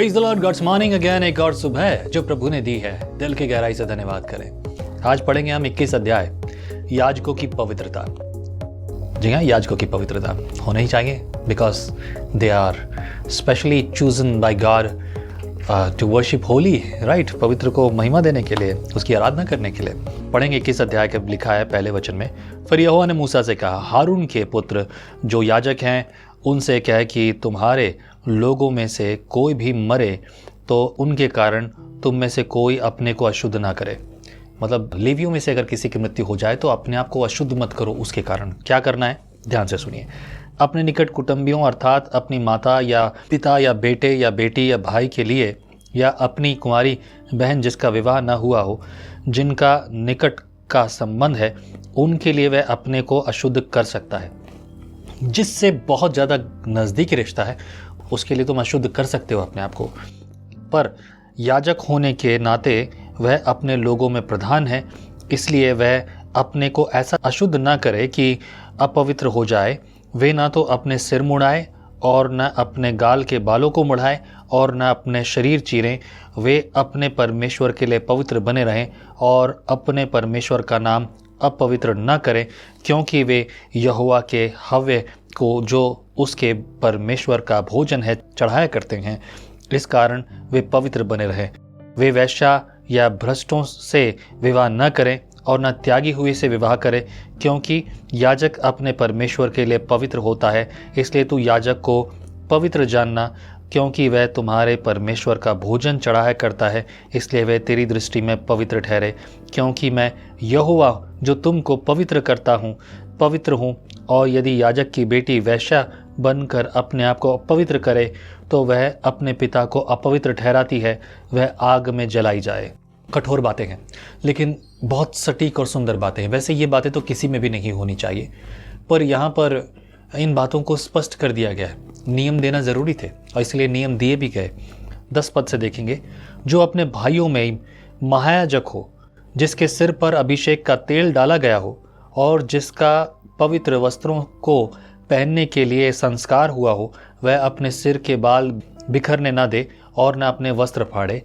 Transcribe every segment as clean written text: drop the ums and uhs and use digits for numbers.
Praise the Lord, God's morning again. एक और सुबह जो प्रभु ने दी है, दिल की गहराई से धन्यवाद करें। आज पढ़ेंगे हम 21 अध्याय, याजकों की पवित्रता। जी हाँ, याजकों की पवित्रता होना ही चाहिए, because they are specially chosen by God to worship holy, right. पवित्र को महिमा देने के लिए, उसकी आराधना करने के लिए। पढ़ेंगे 21 अध्याय के, लिखा है पहले वचन में, फिर यहोवा ने मूसा से कहा, हारून के पुत्र जो याजक हैं उनसे कह कि तुम्हारे लोगों में से कोई भी मरे तो उनके कारण तुम में से कोई अपने को अशुद्ध ना करे। मतलब लेवियों में से अगर किसी की मृत्यु हो जाए तो अपने आप को अशुद्ध मत करो उसके कारण। क्या करना है, ध्यान से सुनिए। अपने निकट कुटुंबियों अर्थात अपनी माता या पिता या बेटे या बेटी या भाई के लिए, या अपनी कुंवारी बहन जिसका विवाह न हुआ हो, जिनका निकट का संबंध है, उनके लिए वह अपने को अशुद्ध कर सकता है। जिससे बहुत ज़्यादा नज़दीकी रिश्ता है उसके लिए तुम अशुद्ध कर सकते हो अपने आप को, पर याजक होने के नाते वह अपने लोगों में प्रधान है, इसलिए वह अपने को ऐसा अशुद्ध ना करे कि अपवित्र हो जाए। वे ना तो अपने सिर मुड़ाए और न अपने गाल के बालों को मुड़ाए और न अपने शरीर चीरें। वे अपने परमेश्वर के लिए पवित्र बने रहें और अपने परमेश्वर का नाम अपवित्र न करें, क्योंकि वे यहोवा के हव्य को जो उसके परमेश्वर का भोजन है चढ़ाया करते हैं। इस कारण वे पवित्र बने रहें। वे वैश्या या भ्रष्टों से विवाह न करें और न त्यागी हुए से विवाह करें, क्योंकि याजक अपने परमेश्वर के लिए पवित्र होता है। इसलिए तू याजक को पवित्र जानना, क्योंकि वह तुम्हारे परमेश्वर का भोजन चढ़ाया करता है, इसलिए वह तेरी दृष्टि में पवित्र ठहरे। क्योंकि मैं यहोवा जो तुमको पवित्र करता हूँ पवित्र हूँ। और यदि याजक की बेटी वैश्या बनकर अपने आप को अपवित्र करे तो वह अपने पिता को अपवित्र ठहराती है, वह आग में जलाई जाए। कठोर बातें हैं लेकिन बहुत सटीक और सुंदर बातें हैं। वैसे ये बातें तो किसी में भी नहीं होनी चाहिए, पर यहाँ पर इन बातों को स्पष्ट कर दिया गया है। नियम देना ज़रूरी थे और इसलिए नियम दिए भी गए। 10 पद से देखेंगे, जो अपने भाइयों में महायाजक हो, जिसके सिर पर अभिषेक का तेल डाला गया हो और जिसका पवित्र वस्त्रों को पहनने के लिए संस्कार हुआ हो, वह अपने सिर के बाल बिखरने न दे और न अपने वस्त्र फाड़े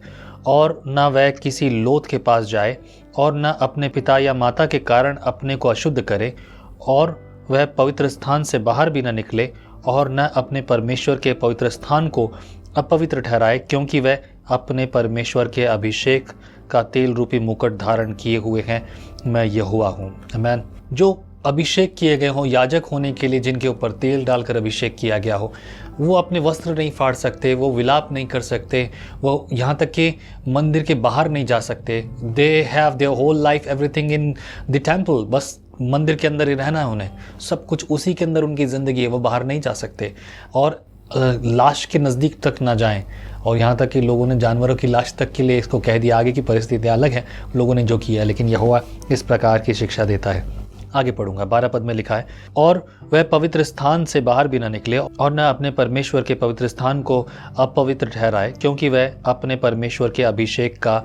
और न वह किसी लोथ के पास जाए और न अपने पिता या माता के कारण अपने को अशुद्ध करे, और वह पवित्र स्थान से बाहर भी न निकले और न अपने परमेश्वर के पवित्र स्थान को अपवित्र ठहराए, क्योंकि वह अपने परमेश्वर के अभिषेक का तेल रूपी मुकुट धारण किए हुए हैं। मैं यहोवा हूँ। आमीन। जो अभिषेक किए गए हों याजक होने के लिए, जिनके ऊपर तेल डालकर अभिषेक किया गया हो, वो अपने वस्त्र नहीं फाड़ सकते, वो विलाप नहीं कर सकते, वो यहाँ तक कि मंदिर के बाहर नहीं जा सकते। They have their whole life everything in the temple. बस मंदिर के अंदर ही रहना है उन्हें, सब कुछ उसी के अंदर उनकी ज़िंदगी है, वो बाहर नहीं जा सकते और लाश के नज़दीक तक ना जाएं। और यहाँ तक कि लोगों ने जानवरों की लाश तक के लिए इसको कह दिया। आगे की परिस्थितियाँ अलग हैं, लोगों ने जो किया, लेकिन यहोवा इस प्रकार की शिक्षा देता है। आगे पढ़ूंगा। 12 पद में लिखा है, और वह पवित्र स्थान से बाहर भी न निकले और न अपने परमेश्वर के पवित्र स्थान को अपवित्र ठहराए, क्योंकि वह अपने परमेश्वर के अभिषेक का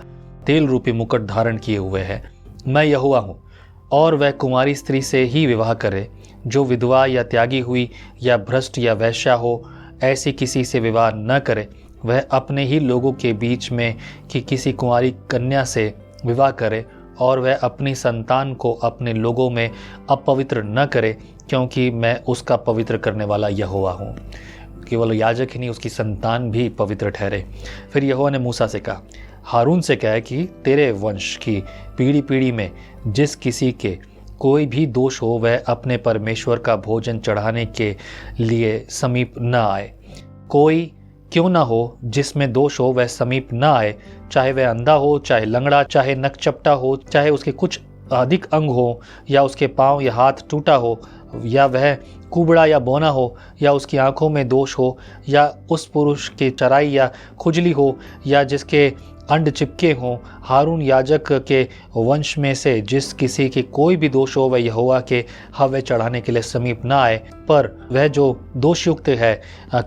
तेल रूपी मुकुट धारण किए हुए है। मैं यहोवा हूँ। और वह कुंवारी स्त्री से ही विवाह करे, जो विधवा या त्यागी हुई या भ्रष्ट या वैश्या हो, ऐसी किसी से विवाह न करे। वह अपने ही लोगों के बीच में कि किसी कुंवारी कन्या से विवाह करे, और वह अपनी संतान को अपने लोगों में अपवित्र न करे, क्योंकि मैं उसका पवित्र करने वाला यहोवा हूँ। केवल याजक ही नहीं, उसकी संतान भी पवित्र ठहरे। फिर यहोवा ने मूसा से कहा, हारून से कहा कि तेरे वंश की पीढ़ी पीढ़ी में जिस किसी के कोई भी दोष हो, वह अपने परमेश्वर का भोजन चढ़ाने के लिए समीप न आए। कोई क्यों ना हो जिसमें दोष हो, वह समीप न आए, चाहे वह अंधा हो, चाहे लंगड़ा, चाहे नकचपटा हो, चाहे उसके कुछ अधिक अंग हो, या उसके पांव या हाथ टूटा हो, या वह कुबड़ा या बौना हो, या उसकी आंखों में दोष हो, या उस पुरुष की चराई या खुजली हो, या जिसके अंड चिपके हों। हारून याजक के वंश में से जिस किसी के कोई भी दोष हो, वह यहोवा के हव्य चढ़ाने के लिए समीप न आए। पर वह जो दोषयुक्त है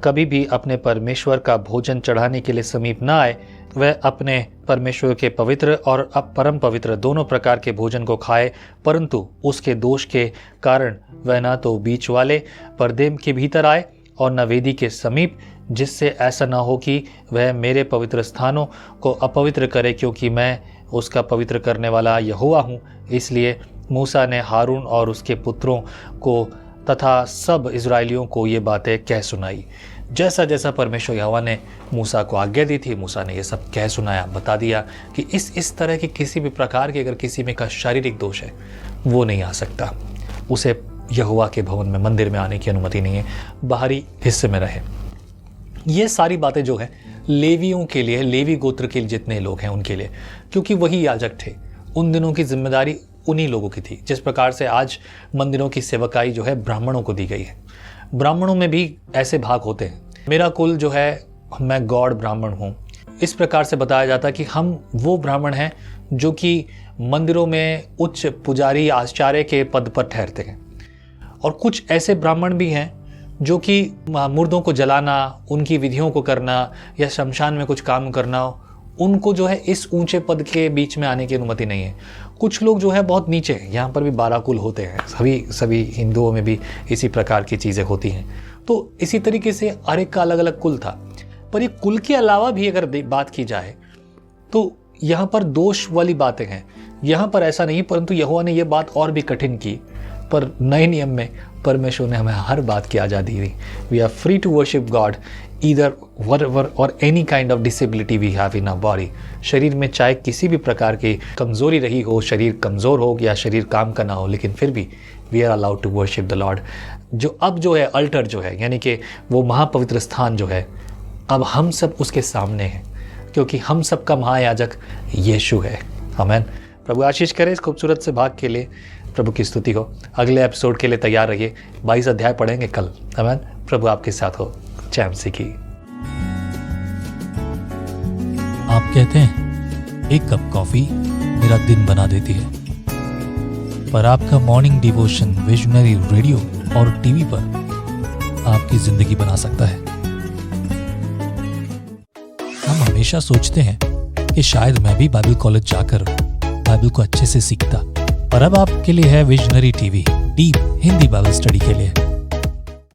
कभी भी अपने परमेश्वर का भोजन चढ़ाने के लिए समीप न आए। वह अपने परमेश्वर के पवित्र और परम पवित्र दोनों प्रकार के भोजन को खाए, परंतु उसके दोष के कारण वह ना तो बीच वाले पर्दे के भीतर आए और न वेदी के समीप, जिससे ऐसा न हो कि वह मेरे पवित्र स्थानों को अपवित्र करे, क्योंकि मैं उसका पवित्र करने वाला यहोवा हूँ। इसलिए मूसा ने हारून और उसके पुत्रों को तथा सब इजराइलियों को ये बातें कह सुनाई। जैसा जैसा परमेश्वर यहोवा ने मूसा को आज्ञा दी थी, मूसा ने ये सब कह सुनाया, बता दिया कि इस तरह की किसी भी प्रकार के अगर किसी में का शारीरिक दोष है वो नहीं आ सकता, उसे यहोवा के भवन में, मंदिर में आने की अनुमति नहीं है, बाहरी हिस्से में रहे। ये सारी बातें जो है लेवियों के लिए, लेवी गोत्र के जितने लोग हैं उनके लिए, क्योंकि वही याजक थे। उन दिनों की जिम्मेदारी उन्हीं लोगों की थी। जिस प्रकार से आज मंदिरों की सेवकाई जो है ब्राह्मणों को दी गई है, ब्राह्मणों में भी ऐसे भाग होते हैं। मेरा कुल जो है, मैं गौड़ ब्राह्मण हूँ, इस प्रकार से बताया जाता है कि हम वो ब्राह्मण हैं जो कि मंदिरों में उच्च पुजारी आचार्य के पद पर ठहरते हैं। और कुछ ऐसे ब्राह्मण भी हैं जो कि मुर्दों को जलाना, उनकी विधियों को करना या शमशान में कुछ काम करना, उनको जो है इस ऊंचे पद के बीच में आने की अनुमति नहीं है। कुछ लोग जो है बहुत नीचे हैं। यहाँ पर भी 12 कुल होते हैं, सभी हिंदुओं में भी इसी प्रकार की चीज़ें होती हैं। तो इसी तरीके से हर एक का अलग अलग कुल था। पर ये कुल के अलावा भी अगर बात की जाए तो यहाँ पर दोष वाली बातें हैं। यहाँ पर ऐसा नहीं, परंतु यहोवा ने ये बात और भी कठिन की। पर नए नियम में परमेश्वर ने हमें हर बात की आज़ादी दी। We are free to worship God either whatever or any kind of disability we have in our body। शरीर में चाहे किसी भी प्रकार की कमज़ोरी रही हो, शरीर कमज़ोर हो या शरीर काम का ना हो, लेकिन फिर भी we are allowed to worship the Lord। जो अब जो है अल्टर जो है, यानी कि वो महापवित्र स्थान जो है, अब हम सब उसके सामने हैं, क्योंकि हम सब का महायाजक यीशु है। आमीन। प्रभु आशीष करे इस खूबसूरत से भाग के लिए। प्रभु की स्तुति हो। अगले एपिसोड के लिए तैयार रहिए। 22 अध्याय पढ़ेंगे कल। आमीन। प्रभु आपके साथ हो। जय मसीह की। आप कहते हैं एक कप कॉफी मेरा दिन बना देती है, पर आपका मॉर्निंग डिवोशन विजनरी रेडियो और टीवी पर आपकी जिंदगी बना सकता है। हम हमेशा सोचते हैं कि शायद मैं भी बाइबल कॉलेज जाकर बाइबल को अच्छे से सीखता, पर अब आपके लिए है visionary TV, deep Hindi Bible study के लिए।